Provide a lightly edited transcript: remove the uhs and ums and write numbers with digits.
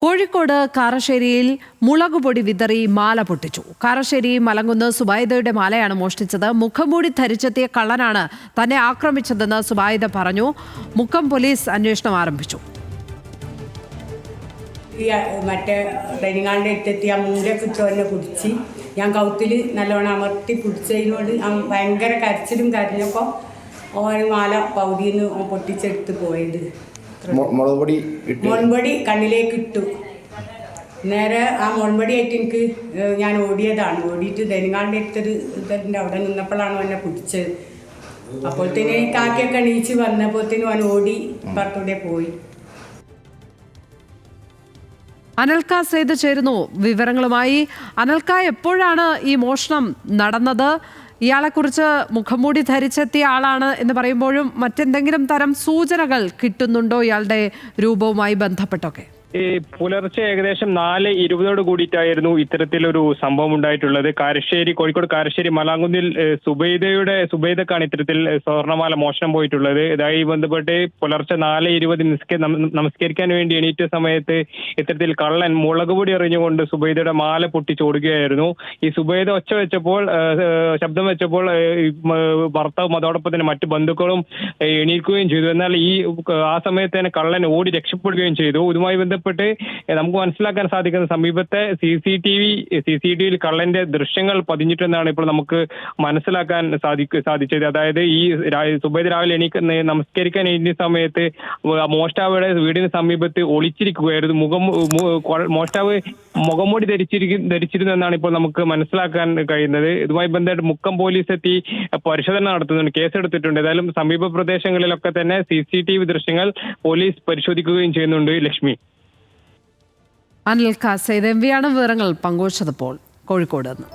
കോഴിക്കോട് കാരശ്ശേരിയിൽ മുളകുപൊടി വിതറി മാല പൊട്ടിച്ചു. കാരശ്ശേരി മലങ്കുന്ന് സുബൈദയുടെ മാലയാണ് മോഷ്ടിച്ചത്. മുഖംമൂടി ധരിച്ചെത്തിയ കള്ളനാണ് തന്നെ ആക്രമിച്ചതെന്ന് സുബൈദ പറഞ്ഞു. മുക്കം പോലീസ് അന്വേഷണം ആരംഭിച്ചു. മറ്റേ ഡൈനിങ്ങാളിൻ്റെ അടുത്തെത്തി ആ മൂലൊക്കെ ഇട്ടോന്നെ പിടിച്ച് ഞാൻ കൗത്തിൽ നല്ലോണം അമർത്തി പിടിച്ചതിനോട് ഭയങ്കര കരച്ചിലും കരഞ്ഞപ്പോൾ ഓന് മാല പൗതിയിൽ നിന്ന് പൊട്ടിച്ചെടുത്ത് പോയത്. മുൻപടി കണ്ണിലേക്ക് ഇട്ടു. നേരെ ആ മുൻപടിയായിട്ട് എനിക്ക് ഞാൻ ഓടിയതാണ്. ഓടിയിട്ട് ഡൈനിങ്ങാളിൻ്റെ അടുത്തൊരു ഇതിൻ്റെ അവിടെ നിന്നപ്പോഴാണ് എന്നെ പിടിച്ചത്. അപ്പോഴത്തേന് കാക്കയൊക്കെ എണീച്ച് വന്നപ്പോഴത്തേനും അവൻ ഓടി പുറത്തൂടെ പോയി. അനൽക്ക സേത് ചേരുന്നു വിവരങ്ങളുമായി. അനൽക്ക, എപ്പോഴാണ് ഈ മോഷണം നടന്നത്? ഇയാളെക്കുറിച്ച് മുഖംമൂടി ധരിച്ചെത്തിയ ആളാണ് എന്ന് പറയുമ്പോഴും മറ്റെന്തെങ്കിലും തരം സൂചനകൾ കിട്ടുന്നുണ്ടോ ഇയാളുടെ രൂപവുമായി ബന്ധപ്പെട്ടൊക്കെ? പുലർച്ചെ ഏകദേശം 4:20 കൂടിയിട്ടായിരുന്നു ഇത്തരത്തിലൊരു സംഭവം ഉണ്ടായിട്ടുള്ളത്. കോഴിക്കോട് കാരശ്ശേരി മലാങ്കുന്നിൽ സുബൈദക്കാണ് ഇത്തരത്തിൽ സ്വർണ്ണമാല മോഷണം പോയിട്ടുള്ളത്. ഇതായി ബന്ധപ്പെട്ട് പുലർച്ചെ 4:20 നമസ്കരിക്കാൻ വേണ്ടി എണീറ്റ സമയത്ത് ഇത്തരത്തിൽ കള്ളൻ മുളകുപൊടി എറിഞ്ഞുകൊണ്ട് സുബൈദയുടെ മാല പൊട്ടിച്ചോടുകയായിരുന്നു. ഈ സുബൈദ ശബ്ദം വെച്ചപ്പോൾ ഭർത്താവും അതോടൊപ്പം തന്നെ മറ്റു ബന്ധുക്കളും എണീക്കുകയും ചെയ്തു. എന്നാൽ ആ സമയത്ത് തന്നെ കള്ളൻ ഓടി രക്ഷപ്പെടുകയും ചെയ്തു. ഇതുമായി ബന്ധപ്പെട്ട് നമുക്ക് മനസ്സിലാക്കാൻ സാധിക്കുന്ന സമീപത്തെ CCTVയിൽ കള്ളന്റെ ദൃശ്യങ്ങൾ പതിഞ്ഞിട്ടെന്നാണ് ഇപ്പോൾ നമുക്ക് മനസ്സിലാക്കാൻ സാധിച്ചത്. അതായത് ഈ സുബൈദ രാവിലെ നമസ്കരിക്കാൻ എണീറ്റ സമയത്ത് മോഷ്ടാവയുടെ വീടിന് സമീപത്ത് ഒളിച്ചിരിക്കുകയായിരുന്നു. മോഷ്ടാവ് മുഖംമൂടി ധരിച്ചിരുന്നു എന്നാണ് ഇപ്പോൾ നമുക്ക് മനസ്സിലാക്കാൻ കഴിയുന്നത്. ഇതുമായി ബന്ധപ്പെട്ട് മുക്കം പോലീസ് എത്തി പരിശോധന നടത്തുന്നുണ്ട്, കേസെടുത്തിട്ടുണ്ട്. ഏതായാലും സമീപ പ്രദേശങ്ങളിലൊക്കെ തന്നെ CCTV ദൃശ്യങ്ങൾ പോലീസ് പരിശോധിക്കുകയും ചെയ്യുന്നുണ്ട്. ലക്ഷ്മി. അനിൽ കാസേത് MV വിവരങ്ങൾ പങ്കുവച്ചപ്പോൾ കോഴിക്കോട് നിന്ന്.